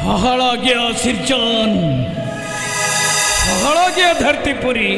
हहड़ा गया सिरजान, हहड़ा गया धरतीपुरी।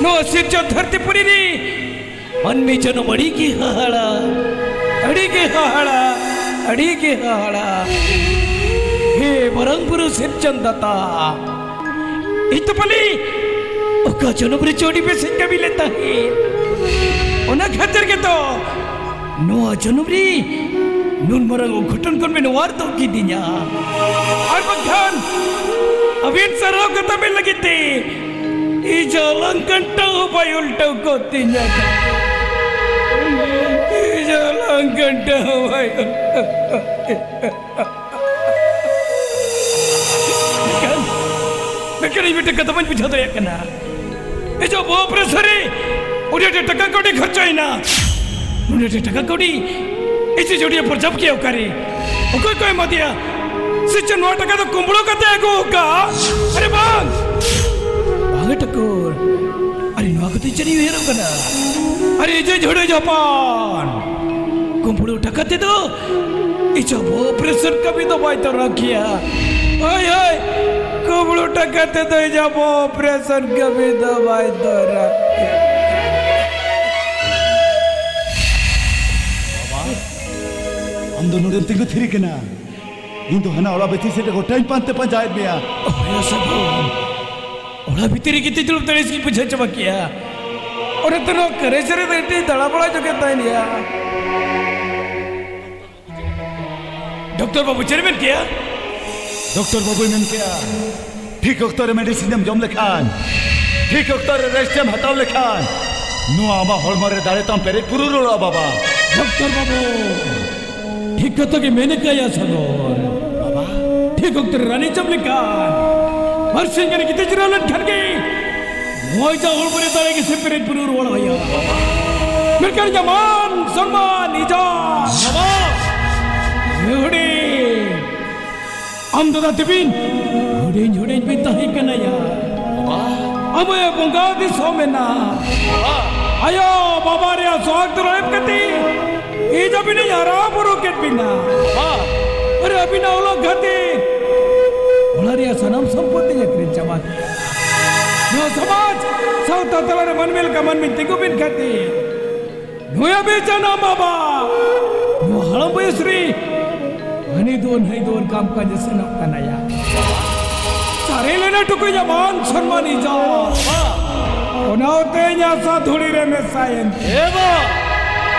नो सिरजान धरतीपुरी री मन में जन बड़ी की हहड़ा, अड़ी के हहड़ा, अड़ी के हहड़ा। हे बरंगपुर सिरजान दाता इतपली ओका जनबरी चोड़ी पे सिंगा भी लेता है। ओना खातिर के तो नो जनबरी नून मरंग घुटन कोन में नवार तो की दिया और बखान अभी सरो कता में लगी थी इजा लंकंटा उपाय उल्टा को तिन्या इजा लंकंटा उपाय लेकिन ये बेटे कता में बिछा दो यार ना इजा वो प्रेसरी उन्हें टका कोड़ी खर्चा ही ना उन्हें टका कोड़ी इसी जोड़िया पर जब किया करे कोई कोई मतिया सिचन नोट का तो कुंबड़ो का त्यागो का अरे बाग बागे टकोर अरे नोट तो चली हुई है ना अरे जे जोड़े जापान कुंबड़ो टकते तो इचा वो प्रेशर कभी तो बाई तो रखिया ओए ओए कुंबड़ो टकते तो इचा वो प्रेशर कभी तो बाई तो रखिया अंदर नोडल तिंगु थिरी केना इंदु हना ओला बेती से को टाइम पांते पंचायत में आ ओया सब ओला भीतरी कितनी चलो तड़े इसकी पूछे चमकिया और इतना करे सरे तो दड़ा बड़ा जो कहता है निया डॉक्टर बाबू चेयरमैन किया डॉक्टर बाबू ने किया ठीक डॉक्टर मेडिसिन हम जम लेखान ठीक डॉक्टर रेस्ट हम हटाव लेखान नु आमा हॉलमरे दाड़े तम पेरे पुरुरोड़ा बाबा डॉक्टर बाबू ठीक कतो कि मैंने कहा सगोर बाबा ठीक डॉक्टर रानी चमलिकान हर सिंह ने कितने चिरालन खन गई मोइजा हॉलमरे दाड़े के सिपरे पुरुरोड़ा भैया मेरे कर जमान सम्मान इजा बाबा हुडी हम तो तिबिन हुडी बिता ही कन्या अब ये बुंगा दी सो में ना आयो बाबा रे स्वागत रोप कती ये जब नहीं यारा बुरुकेट बिना अरे अभी ना वो लोग घटी उन्हें रे सनम संपत्ति या क्रिंच जमात नो समाज साउथ तला रे मनमेल का मन में तिगु बिन घटी नो या बेचना बाबा नो हलम बेसरी हनी दोन काम का जैसे न कनाया सारे लेना टुकु जमान सम्मानी जा ओनाते न्यासा थोड़ी रे में सायन एबो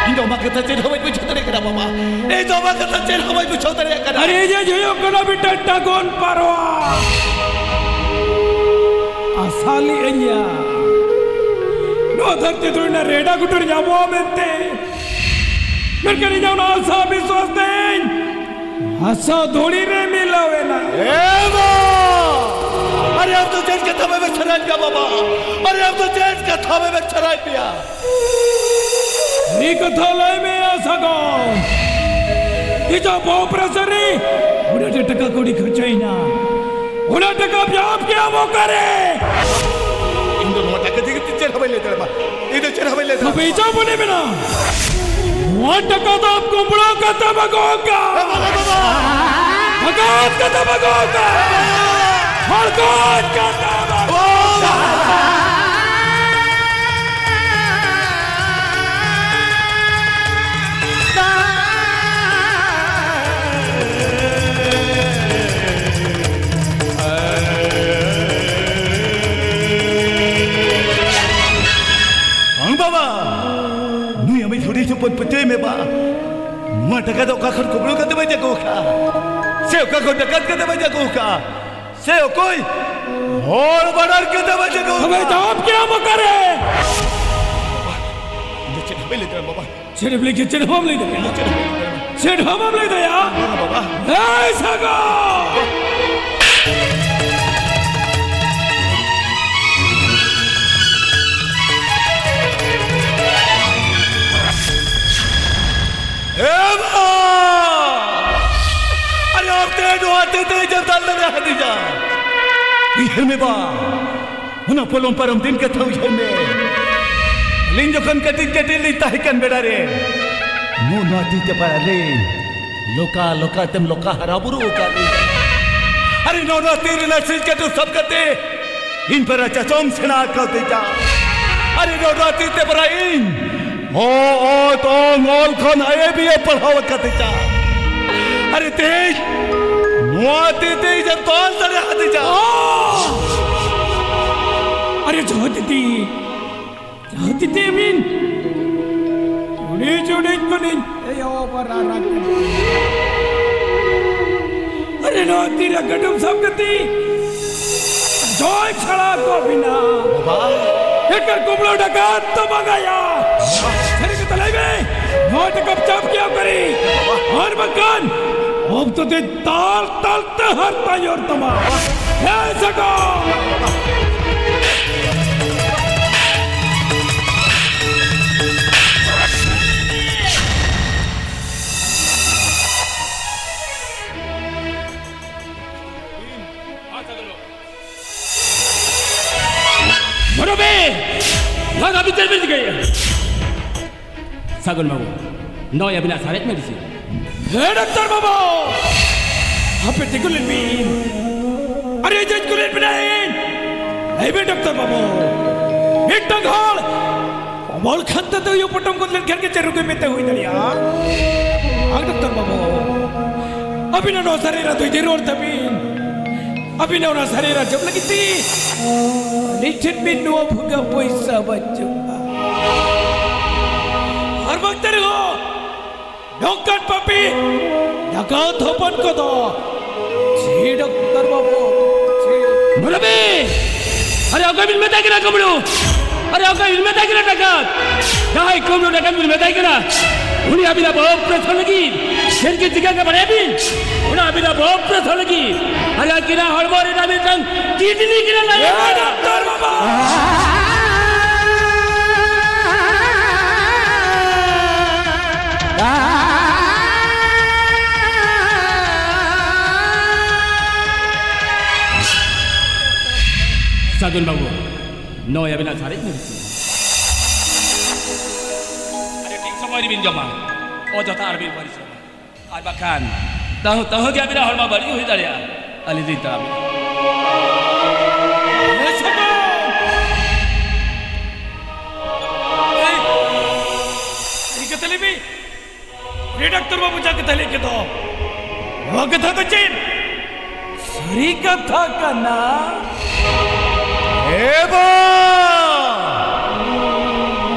इंदो माकता चेन हमें कुछ छोतरे करा बाबा ए दो माकता चेन हमें कुछ छोतरे करा अरे ये जो कना बिटा टगोन परवा असली अय्या नो धरती तुरना रेडा गुटर जाबो मेंते मेरे करी जाओ ना आशा विश्वास दें आशा थोड़ी रे मिलावे ना एबो अरे अब तो जेल के थामे में छराई पिया बाबा अरे अब तो जेल के थामे में छराई पिया नी कथा लाई में आ सको ये जो बहुत प्रेशरी उन्हें टका कोड़ी खर्चाई ना उन्हें टका ब्याप क्या वो करे इन दोनों टका दिखे तिचर हमें लेते रहा इधर चर हमें लेते तो बेचा बने बिना वो टका तो आपको बड़ा कता बगोगा भगवान कता बगोगा हर कोई कता बगोगा पत्ते में बा मैं टका तो काखर कुबड़ो का दबा जगो का से का को टका का दबा जगो का से कोई और बड़र के दबा जगो हमें जवाब क्या वो करे ये हमें ले दे बाबा चेड़ ले के चेड़ हम ले दे चेड़ हम ले दे यार बाबा ए सगा अरे आप तेज आते थे जब डाल रहा है दीजा ये में बा उन पोलों पर हम दिन के था उसे में लिंग जखन कटिंग कटिंग ली ताहिकन बेड़ा रे नु नाती ते पर लिंग लोका लोका तेम लोका हराबुरु का अरे नो नाती रे नसीज के तो सब करते इन पर चचोम सेना करते जा अरे नो नाती ते पर इन ओ तो मोल खन आए भी पढ़ाव करते जा अरे तेज नाती ते जब तोल सरे हाथे जा अरे जोती Amin. Junin kunin. Ayo beranak. अरे नो तेरा गडम सब गति. जोई छड़ा को बिना. एकर कुबलो डकात तो मगाया. तेरे के तले में नोट कब चाप क्या करी. और मकान. अब तो ते ताल ताल ते हर तायोर तमा. ऐसा को. Laga bitel bil gaya. Sagun babu, no ya bina saret medisi. Hey dokter babu, apa tikulin bin? Are jadi kulin binain? Hey be dokter babu, itu hal. Amal khanta tu yo potong kulin kerja ceruke mete hui daliya. Ag dokter babu, abi na no sarira tu jeror tabin. Abi na no sarira jab lagi ti. Licin bin dua buka puasa baju. Har waktu itu, dokter papi, jaga thopan ko do. Si dokter babu, si. Mulabi, अरे आपका bill में ताकि ना कमलो, अरे आपका bill में ताकि ना टकात, नहीं कमलो टकात बिल में ताकि ना, उन्हें अभी ना बहुत प्रसन्न लगी, शेर की जगह का बड़े बिल, उन्हें अभी ना बहुत प्रसन्न लगी, अरे किना हड़बोरे ना बिल्कुल कितनी किना लाया, डॉक्टर बाबा, Sagun babu, no ya bina sarit ni. Ada ting semua di bin jama, oh jota arbin baris. Arbakan, tahu dia bina hormat bari hui dah ya, alidin tahu. Ini kata lebih, redaktor babu jaga tali kita. Wah kata tu cin, seri kata kana. एबा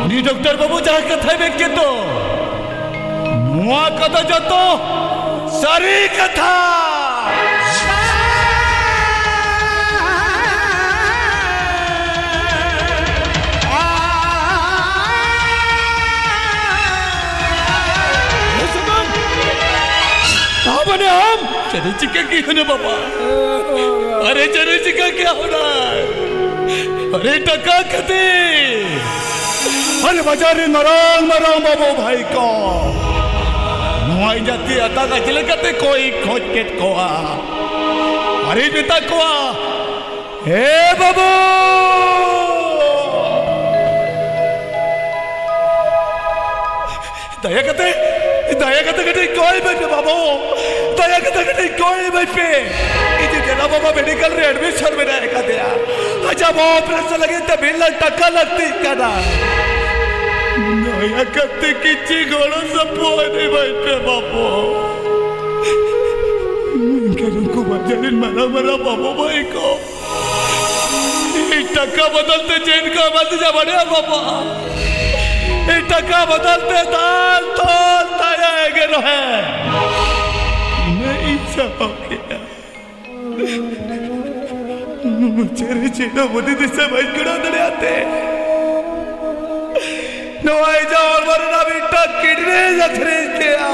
नी doctor बाबू जहाँ कथा बेके तो मुआ कथा जतो सारी कथा बने हम चने चिका की होने बाबा अरे चने चिका क्या होना अरे टका कते अरे बाजारे नरांग मरांग बाबू भाई को नुआई जाती अता का चले कते कोई खोज केट कोआ अरे बेटा कोआ हे बाबू दया कते कते कोई बैठे बाबू दया कते कोई बैठे इधर के ना बाबा मेडिकल रे एडमिशन में रहेगा दिया अच्छा वो ऑपरेशन लगे तो बिल टक्का लगती कना दया कते किची गोड़ों सब पोने बैठे बाबू करूँ को बजारिन मरा बाबू भाई को ये टक्का बदलते चेन का बंद जा बढ़िया बाबा ये टक्का बदलते दाल तो ताया है है नहीं सब गया मुझे चेना मुझे दिशा बैठ कर उधर आते नवाई जाओ और वरना भी टक किडनी जखरे क्या